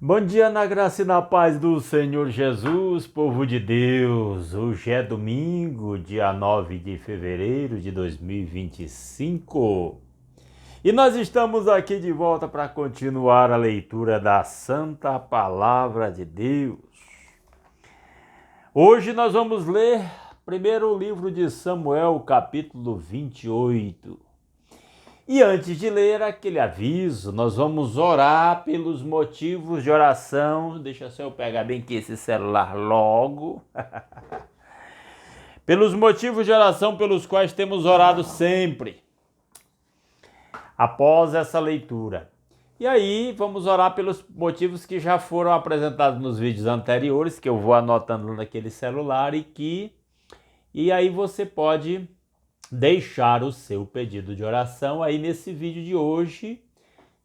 Bom dia na graça e na paz do Senhor Jesus, povo de Deus. Hoje é domingo, dia 9 de fevereiro de 2025. E nós estamos aqui de volta para continuar a leitura da Santa Palavra de Deus. Hoje nós vamos ler primeiro o livro de Samuel, capítulo 28. E antes de ler aquele aviso, nós vamos orar pelos motivos de oração. Deixa só eu pegar bem aqui esse celular logo. Pelos motivos de oração pelos quais temos orado sempre, após essa leitura. E aí vamos orar pelos motivos que já foram apresentados nos vídeos anteriores, que eu vou anotando naquele celular e aí você pode deixar o seu pedido de oração aí nesse vídeo de hoje,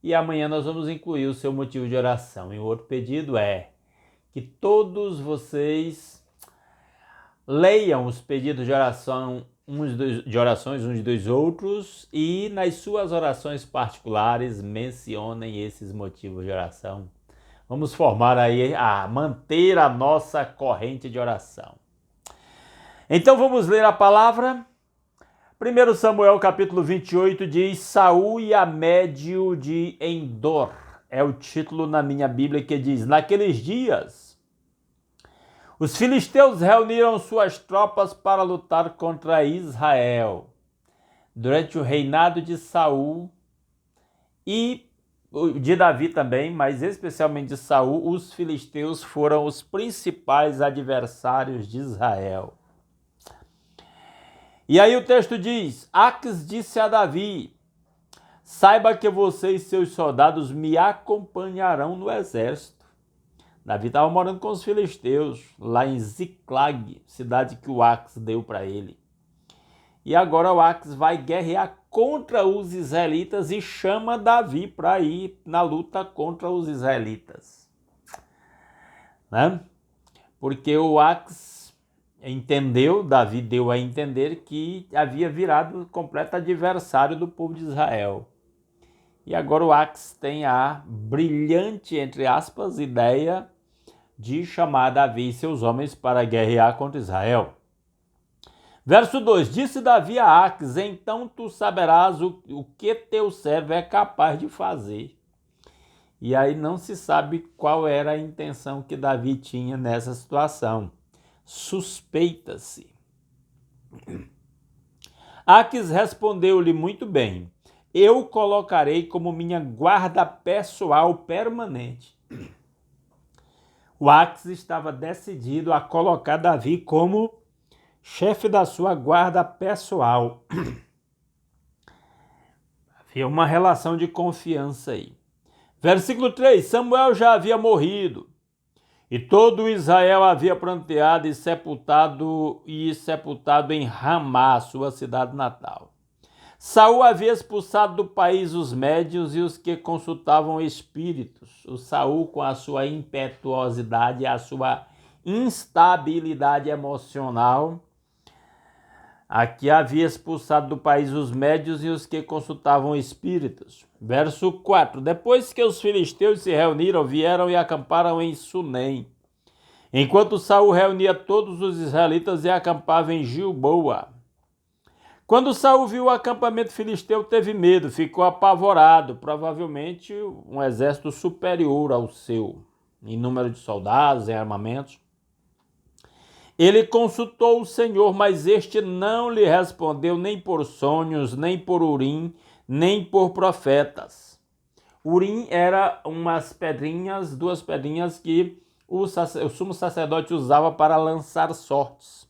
e amanhã nós vamos incluir o seu motivo de oração. E o outro pedido é que todos vocês leiam os pedidos de oração uns dos outros e nas suas orações particulares mencionem esses motivos de oração. Vamos formar aí manter a nossa corrente de oração. Então vamos ler a palavra. 1 Samuel capítulo 28 diz: Saul e Amédio de Endor. É o título na minha Bíblia que diz: Naqueles dias, os filisteus reuniram suas tropas para lutar contra Israel. Durante o reinado de Saul e de Davi também, mas especialmente de Saul, os filisteus foram os principais adversários de Israel. E aí o texto diz: Aques disse a Davi: saiba que você e seus soldados me acompanharão no exército. Davi estava morando com os filisteus, lá em Ziclag, cidade que o Aques deu para ele. E agora o Aques vai guerrear contra os israelitas e chama Davi para ir na luta contra os israelitas. Né? Porque o Aques Davi deu a entender que havia virado completo adversário do povo de Israel. E agora o Aques tem a brilhante, entre aspas, ideia de chamar Davi e seus homens para guerrear contra Israel. Verso 2, disse Davi a Aques: então tu saberás o que teu servo é capaz de fazer. E aí não se sabe qual era a intenção que Davi tinha nessa situação. Suspeita-se. Aques respondeu-lhe: muito bem, eu colocarei como minha guarda pessoal permanente. O Aques estava decidido a colocar Davi como chefe da sua guarda pessoal. Havia uma relação de confiança aí. Versículo 3, Samuel já havia morrido, e todo Israel havia pranteado e sepultado em Ramá, sua cidade natal. Saul havia expulsado do país os médios e os que consultavam espíritos. O Saul, com a sua impetuosidade e a sua instabilidade emocional, aqui havia expulsado do país os médios e os que consultavam espíritos. Verso 4. Depois que os filisteus se reuniram, vieram e acamparam em Sunem, enquanto Saul reunia todos os israelitas e acampava em Gilboa. Quando Saul viu o acampamento filisteu, teve medo, ficou apavorado, provavelmente um exército superior ao seu, em número de soldados, em armamentos. Ele consultou o Senhor, mas este não lhe respondeu nem por sonhos, nem por Urim, nem por profetas. Urim era duas pedrinhas que o sumo sacerdote usava para lançar sortes.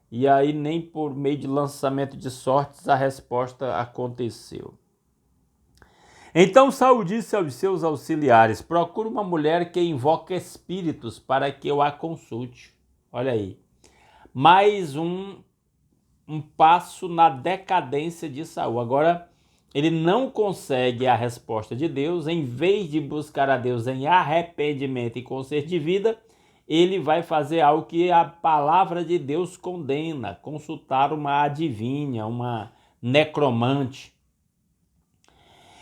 E aí nem por meio de lançamento de sortes a resposta aconteceu. Então Saul disse aos seus auxiliares: procure uma mulher que invoca espíritos para que eu a consulte. Olha aí, mais um passo na decadência de Saul. Agora, ele não consegue a resposta de Deus. Em vez de buscar a Deus em arrependimento e conserto de vida, ele vai fazer algo que a palavra de Deus condena: consultar uma adivinha, uma necromante.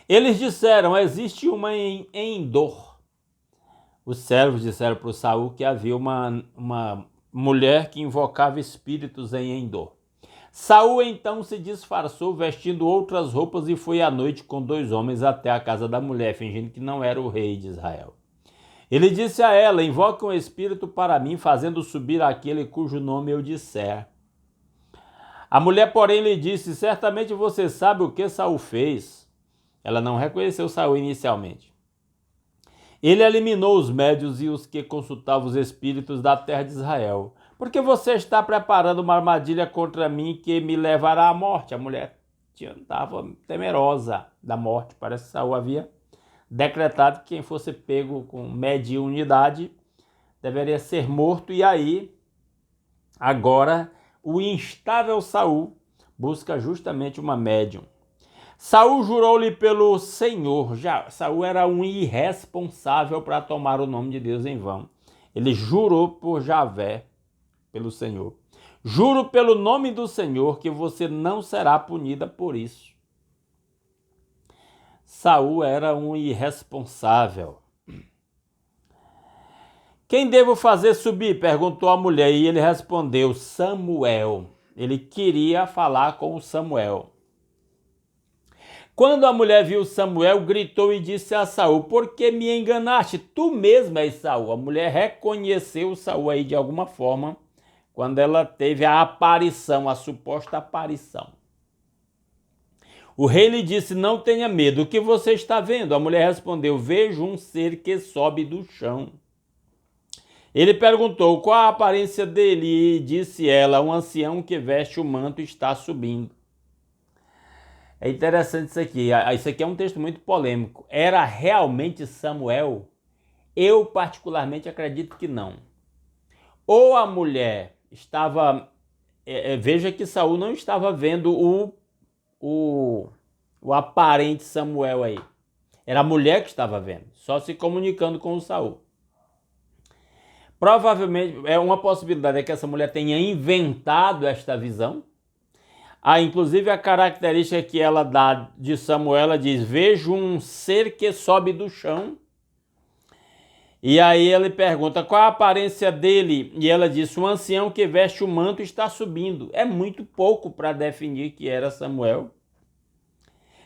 Eles disseram: existe uma em Endor. os servos disseram para o Saul que havia uma mulher que invocava espíritos em Endor. Saul então se disfarçou vestindo outras roupas e foi à noite com 2 homens até a casa da mulher, fingindo que não era o rei de Israel. Ele disse a ela: invoque um espírito para mim, fazendo subir aquele cujo nome eu disser. A mulher, porém, lhe disse: certamente você sabe o que Saul fez. Ela não reconheceu Saul inicialmente. Ele eliminou os médios e os que consultavam os espíritos da terra de Israel. Porque você está preparando uma armadilha contra mim que me levará à morte. A mulher estava temerosa da morte. Parece que Saul havia decretado que quem fosse pego com mediunidade deveria ser morto. E aí, agora, o instável Saul busca justamente uma médium. Saul jurou-lhe pelo Senhor. Saul era um irresponsável para tomar o nome de Deus em vão. Ele jurou por Javé, pelo Senhor. Juro pelo nome do Senhor que você não será punida por isso. Saul era um irresponsável. Quem devo fazer subir? Perguntou a mulher, e ele respondeu: Samuel. Ele queria falar com o Samuel. Quando a mulher viu Samuel, gritou e disse a Saul: por que me enganaste? Tu mesmo és Saul. A mulher reconheceu Saul aí de alguma forma, quando ela teve a aparição, a suposta aparição. O rei lhe disse: não tenha medo, o que você está vendo? A mulher respondeu: vejo um ser que sobe do chão. Ele perguntou: qual a aparência dele? E disse ela: um ancião que veste o manto está subindo. É interessante isso aqui. Isso aqui é um texto muito polêmico. Era realmente Samuel? Eu particularmente acredito que não. Ou a mulher estava... veja que Saul não estava vendo o aparente Samuel aí. Era a mulher que estava vendo, só se comunicando com o Saul. Provavelmente, é uma possibilidade que essa mulher tenha inventado esta visão. Inclusive a característica que ela dá de Samuel, ela diz: vejo um ser que sobe do chão. E aí ele pergunta: qual a aparência dele? E ela diz: um ancião que veste o manto está subindo. É muito pouco para definir que era Samuel.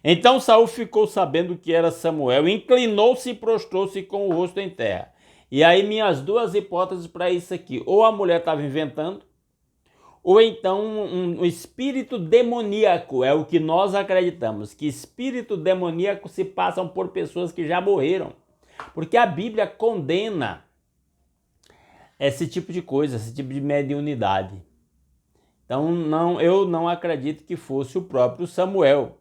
Então Saul ficou sabendo que era Samuel, inclinou-se e prostrou-se com o rosto em terra. E aí minhas 2 hipóteses para isso aqui: ou a mulher estava inventando, ou então um espírito demoníaco. É o que nós acreditamos, que espírito demoníaco se passam por pessoas que já morreram. Porque a Bíblia condena esse tipo de coisa, esse tipo de mediunidade. Então eu não acredito que fosse o próprio Samuel.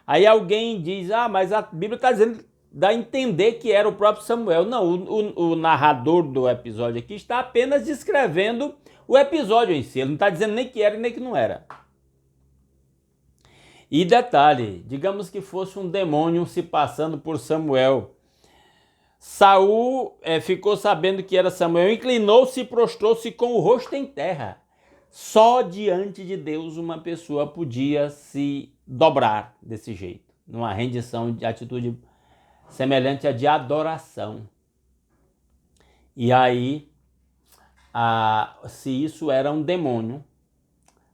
Aí alguém diz: mas a Bíblia está dizendo, dá a entender que era o próprio Samuel. Não, o narrador do episódio aqui está apenas descrevendo o episódio em si. Ele não está dizendo nem que era nem que não era. E detalhe, digamos que fosse um demônio se passando por Samuel. Saul ficou sabendo que era Samuel, inclinou-se e prostrou-se com o rosto em terra. Só diante de Deus uma pessoa podia se dobrar desse jeito, numa rendição, de atitude semelhante à de adoração. E aí, se isso era um demônio,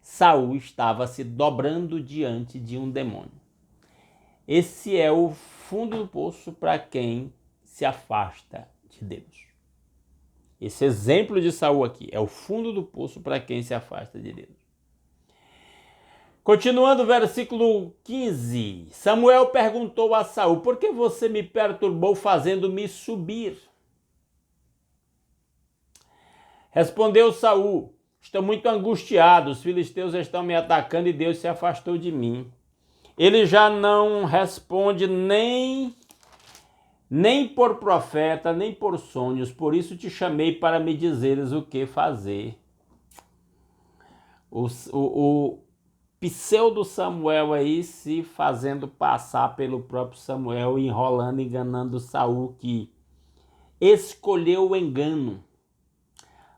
Saul estava se dobrando diante de um demônio. Esse é o fundo do poço para quem se afasta de Deus. Esse exemplo de Saul aqui é o fundo do poço para quem se afasta de Deus. Continuando, versículo 15. Samuel perguntou a Saul: por que você me perturbou fazendo-me subir? Respondeu Saul: estou muito angustiado, os filisteus estão me atacando e Deus se afastou de mim. Ele já não responde nem por profeta, nem por sonhos, por isso te chamei para me dizeres o que fazer. O pseudo Samuel aí se fazendo passar pelo próprio Samuel, enrolando, enganando Saul, que escolheu o engano.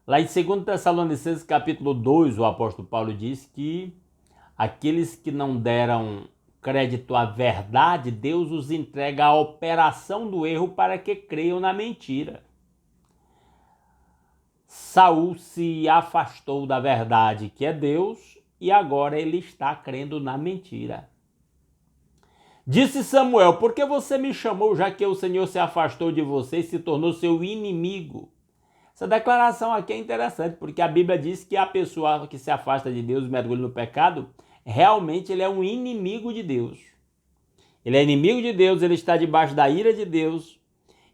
Lá em 2 Tessalonicenses capítulo 2, o apóstolo Paulo diz que aqueles que não deram crédito à verdade, Deus os entrega à operação do erro para que creiam na mentira. Saul se afastou da verdade, que é Deus, e agora ele está crendo na mentira. Disse Samuel: por que você me chamou, já que o Senhor se afastou de você e se tornou seu inimigo? Essa declaração aqui é interessante, porque a Bíblia diz que a pessoa que se afasta de Deus e mergulha no pecado, realmente ele é um inimigo de Deus. Ele é inimigo de Deus, ele está debaixo da ira de Deus,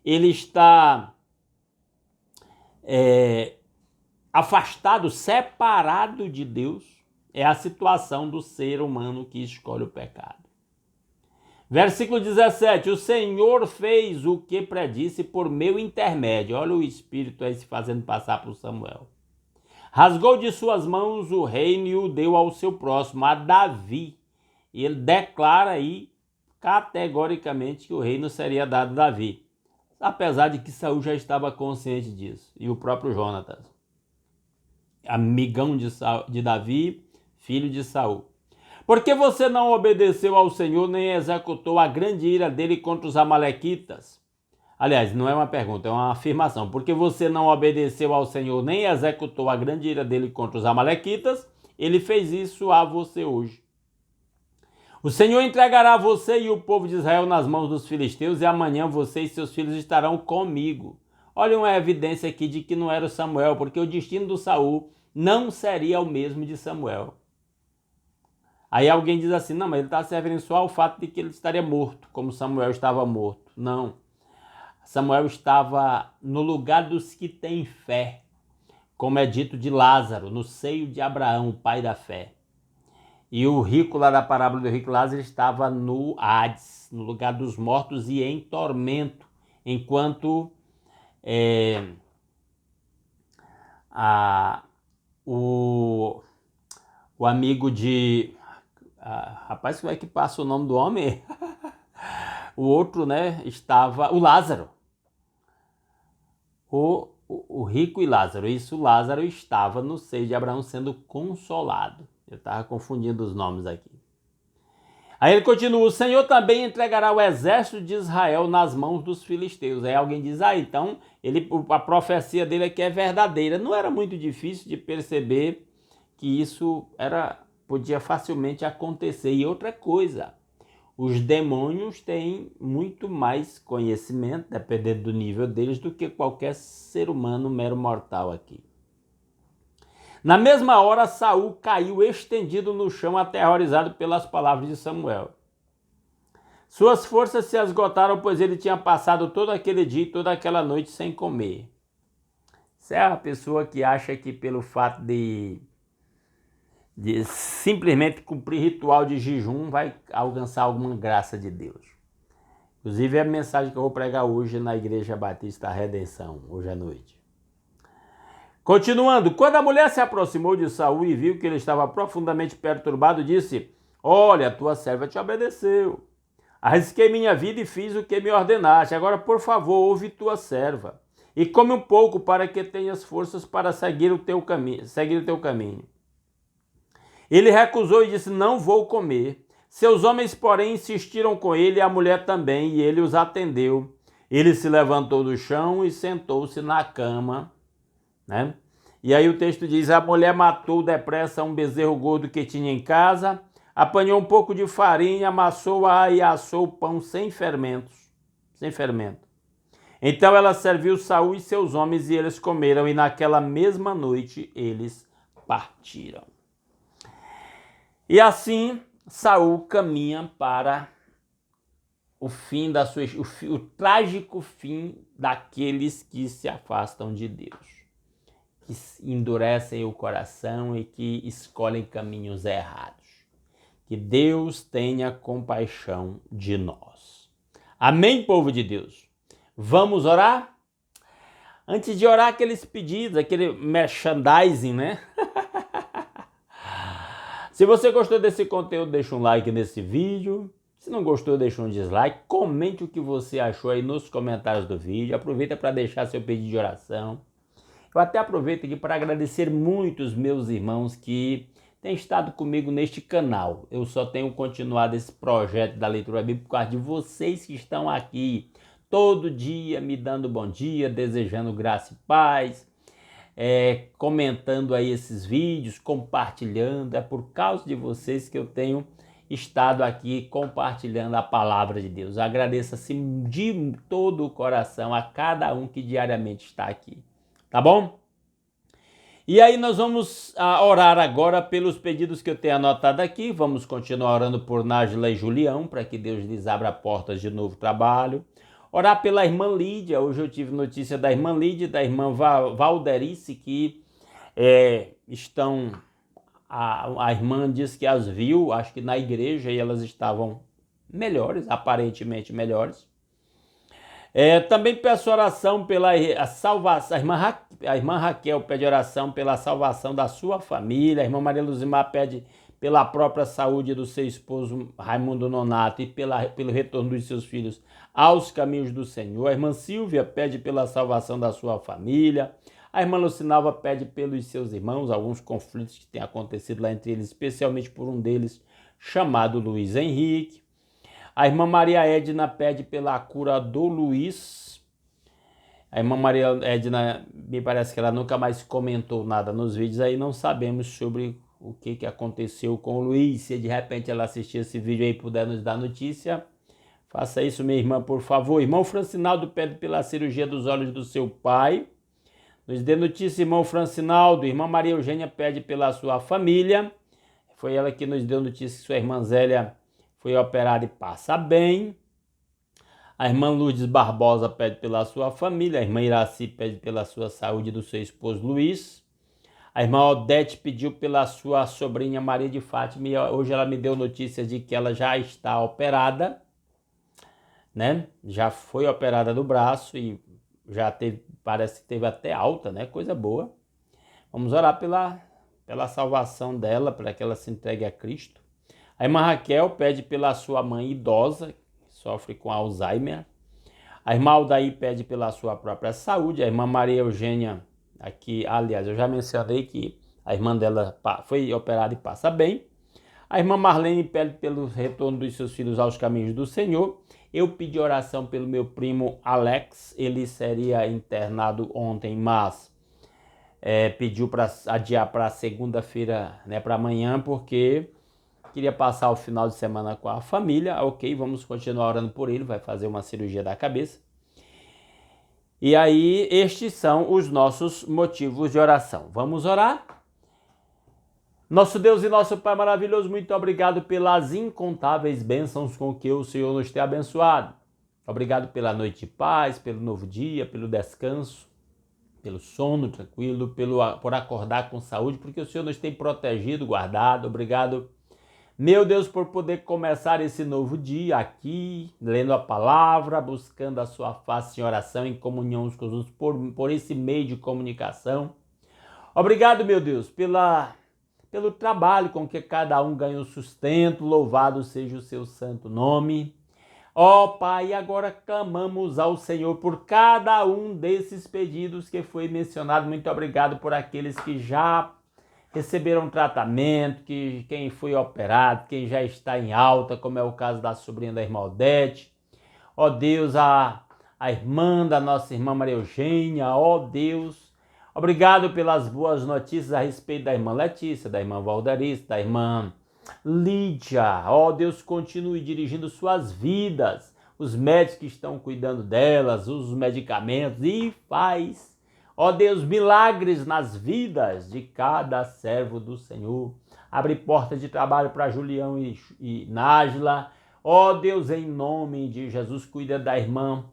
ele está afastado, separado de Deus. É a situação do ser humano que escolhe o pecado. Versículo 17, o Senhor fez o que predisse por meu intermédio. Olha o Espírito aí se fazendo passar por Samuel. Rasgou de suas mãos o reino e o deu ao seu próximo, a Davi. E ele declara aí categoricamente que o reino seria dado a Davi. Apesar de que Saul já estava consciente disso. E o próprio Jonatas, amigão de Davi, filho de Saul. Porque você não obedeceu ao Senhor, nem executou a grande ira dele contra os amalequitas? Aliás, não é uma pergunta, é uma afirmação. Porque você não obedeceu ao Senhor, nem executou a grande ira dele contra os amalequitas, ele fez isso a você hoje. O Senhor entregará você e o povo de Israel nas mãos dos filisteus, e amanhã você e seus filhos estarão comigo. Olha uma evidência aqui de que não era o Samuel, porque o destino do Saul não seria o mesmo de Samuel. Aí alguém diz assim, não, mas ele está se referindo só ao fato de que ele estaria morto, como Samuel estava morto. Não. Samuel estava no lugar dos que têm fé, como é dito de Lázaro, no seio de Abraão, o pai da fé. E o rico lá da parábola do rico Lázaro estava no Hades, no lugar dos mortos e em tormento, enquanto o amigo de... rapaz, como é que passa o nome do homem? O outro, né, estava... O Lázaro. O rico e Lázaro. Isso, Lázaro estava no seio de Abraão sendo consolado. Eu estava confundindo os nomes aqui. Aí ele continua, o Senhor também entregará o exército de Israel nas mãos dos filisteus. Aí alguém diz, então a profecia dele aqui é verdadeira. Não era muito difícil de perceber que isso podia facilmente acontecer. E outra coisa, os demônios têm muito mais conhecimento, dependendo do nível deles, do que qualquer ser humano mero mortal aqui. Na mesma hora, Saul caiu estendido no chão, aterrorizado pelas palavras de Samuel. Suas forças se esgotaram, pois ele tinha passado todo aquele dia e toda aquela noite sem comer. Isso é a pessoa que acha que pelo fato de simplesmente cumprir ritual de jejum vai alcançar alguma graça de Deus. Inclusive é a mensagem que eu vou pregar hoje na Igreja Batista Redenção, hoje à noite. Continuando, quando a mulher se aproximou de Saul e viu que ele estava profundamente perturbado, disse, olha, tua serva te obedeceu. Arrisquei minha vida e fiz o que me ordenaste. Agora, por favor, ouve tua serva e come um pouco para que tenhas forças para seguir o teu caminho. Ele recusou e disse, não vou comer. Seus homens, porém, insistiram com ele e a mulher também, e ele os atendeu. Ele se levantou do chão e sentou-se na cama, né? E aí o texto diz, a mulher matou depressa um bezerro gordo que tinha em casa, apanhou um pouco de farinha, amassou-a e assou o pão sem fermento. Então ela serviu Saul e seus homens e eles comeram, e naquela mesma noite eles partiram. E assim Saul caminha para o fim o trágico fim daqueles que se afastam de Deus, que endurecem o coração e que escolhem caminhos errados. Que Deus tenha compaixão de nós. Amém, povo de Deus? Vamos orar? Antes de orar, aqueles pedidos, aquele merchandising, né? Se você gostou desse conteúdo, deixa um like nesse vídeo. Se não gostou, deixa um dislike. Comente o que você achou aí nos comentários do vídeo. Aproveita para deixar seu pedido de oração. Eu até aproveito aqui para agradecer muito os meus irmãos que têm estado comigo neste canal. Eu só tenho continuado esse projeto da leitura bíblica por causa de vocês que estão aqui todo dia me dando bom dia, desejando graça e paz, comentando aí esses vídeos, compartilhando. É por causa de vocês que eu tenho estado aqui compartilhando a palavra de Deus. Agradeço assim de todo o coração a cada um que diariamente está aqui, tá bom? E aí nós vamos orar agora pelos pedidos que eu tenho anotado aqui. Vamos continuar orando por Nájila e Julião, para que Deus lhes abra portas de novo trabalho. Orar pela irmã Lídia. Hoje eu tive notícia da irmã Lídia e da irmã Valderice, que estão... A irmã disse que as viu, acho que na igreja, e elas estavam melhores, aparentemente melhores. Também peço oração pela salvação. A irmã Raquel pede oração pela salvação da sua família. A irmã Maria Luzimar pede pela própria saúde do seu esposo Raimundo Nonato e pelo retorno dos seus filhos aos caminhos do Senhor. A irmã Silvia pede pela salvação da sua família. A irmã Lucinalva pede pelos seus irmãos, alguns conflitos que têm acontecido lá entre eles, especialmente por um deles chamado Luiz Henrique. A irmã Maria Edna pede pela cura do Luiz. A irmã Maria Edna, me parece que ela nunca mais comentou nada nos vídeos, aí não sabemos sobre o que aconteceu com o Luiz. Se de repente ela assistir esse vídeo aí e puder nos dar notícia, faça isso, minha irmã, por favor. Irmão Francinaldo pede pela cirurgia dos olhos do seu pai. Nos dê notícia, irmão Francinaldo. Irmã Maria Eugênia pede pela sua família. Foi ela que nos deu notícia que sua irmã Zélia foi operada e passa bem. A irmã Lourdes Barbosa pede pela sua família. A irmã Iraci pede pela sua saúde do seu esposo Luiz. A irmã Odete pediu pela sua sobrinha Maria de Fátima. E hoje ela me deu notícia de que ela já está operada, né? Já foi operada do braço e já teve, parece que teve até alta, né? Coisa boa. Vamos orar pela salvação dela, para que ela se entregue a Cristo. A irmã Raquel pede pela sua mãe idosa, que sofre com Alzheimer. A irmã Aldair pede pela sua própria saúde. A irmã Maria Eugênia, aqui, aliás, eu já mencionei que a irmã dela foi operada e passa bem. A irmã Marlene pede pelo retorno dos seus filhos aos caminhos do Senhor. Eu pedi oração pelo meu primo Alex, ele seria internado ontem, mas pediu para adiar para segunda-feira, né, para amanhã, porque queria passar o final de semana com a família. Ok, vamos continuar orando por ele, vai fazer uma cirurgia da cabeça. E aí, estes são os nossos motivos de oração. Vamos orar? Nosso Deus e nosso Pai maravilhoso, muito obrigado pelas incontáveis bênçãos com que o Senhor nos tem abençoado. Obrigado pela noite de paz, pelo novo dia, pelo descanso, pelo sono tranquilo, por acordar com saúde, porque o Senhor nos tem protegido, guardado. Obrigado, meu Deus, por poder começar esse novo dia aqui, lendo a palavra, buscando a sua face em oração, em comunhão uns com os outros, por esse meio de comunicação. Obrigado, meu Deus, pelo trabalho com que cada um ganha o sustento. Louvado seja o seu santo nome. Ó Pai, agora clamamos ao Senhor por cada um desses pedidos que foi mencionado. Muito obrigado por aqueles que já receberam tratamento, quem foi operado, quem já está em alta, como é o caso da sobrinha da irmã Odete. Ó Deus, a irmã da nossa irmã Maria Eugênia, ó Deus, obrigado pelas boas notícias a respeito da irmã Letícia, da irmã Valderice, da irmã Lídia. Ó Deus, continue dirigindo suas vidas, os médicos que estão cuidando delas, os medicamentos, e faz, ó Deus, milagres nas vidas de cada servo do Senhor. Abre portas de trabalho para Julião e Nájila. Ó Deus, em nome de Jesus, cuida da irmã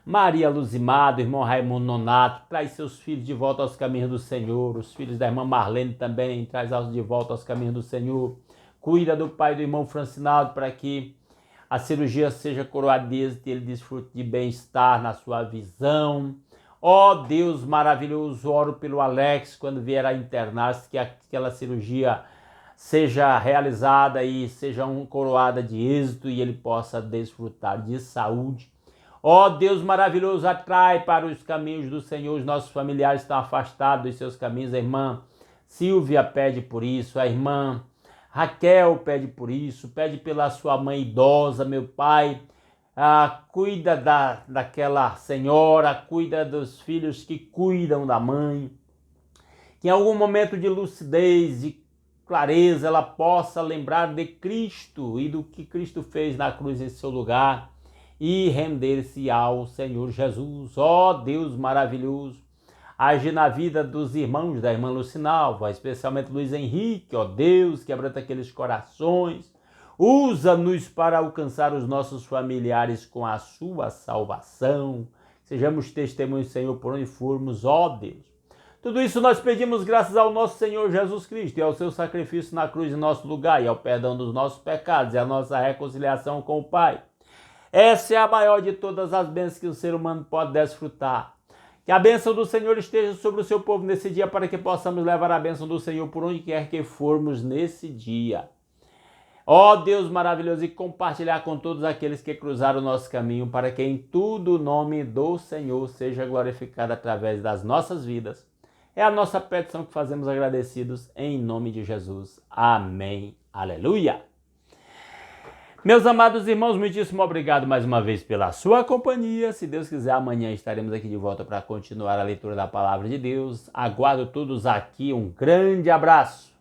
Maria Luzimar, do irmão Raimundo Nonato, traz seus filhos de volta aos caminhos do Senhor. Os filhos da irmã Marlene também, traz-os de volta aos caminhos do Senhor. Cuida do pai do irmão Francinaldo, para que a cirurgia seja coroada de êxito e ele desfrute de bem-estar na sua visão. Ó Deus maravilhoso, oro pelo Alex quando vier a internar-se, que aquela cirurgia seja realizada e seja coroada de êxito e ele possa desfrutar de saúde. Ó Deus maravilhoso, atrai para os caminhos do Senhor. Os nossos familiares estão afastados dos seus caminhos. A irmã Silvia pede por isso, a irmã Raquel pede por isso, pede pela sua mãe idosa, meu Pai. Cuida daquela senhora, cuida dos filhos que cuidam da mãe. Que em algum momento de lucidez, de clareza, ela possa lembrar de Cristo e do que Cristo fez na cruz em seu lugar e render-se ao Senhor Jesus. Ó Deus maravilhoso, age na vida dos irmãos da irmã Lucinalva, especialmente Luiz Henrique, ó Deus, quebranta aqueles corações, usa-nos para alcançar os nossos familiares com a sua salvação, sejamos testemunhos, Senhor, por onde formos, ó Deus. Tudo isso nós pedimos graças ao nosso Senhor Jesus Cristo e ao seu sacrifício na cruz em nosso lugar e ao perdão dos nossos pecados e à nossa reconciliação com o Pai. Essa é a maior de todas as bênçãos que o ser humano pode desfrutar. Que a bênção do Senhor esteja sobre o seu povo nesse dia para que possamos levar a bênção do Senhor por onde quer que formos nesse dia. Ó Deus maravilhoso, e compartilhar com todos aqueles que cruzaram o nosso caminho para que em tudo o nome do Senhor seja glorificado através das nossas vidas. É a nossa petição que fazemos agradecidos em nome de Jesus. Amém. Aleluia. Meus amados irmãos, muitíssimo obrigado mais uma vez pela sua companhia. Se Deus quiser, amanhã estaremos aqui de volta para continuar a leitura da Palavra de Deus. Aguardo todos aqui. Um grande abraço.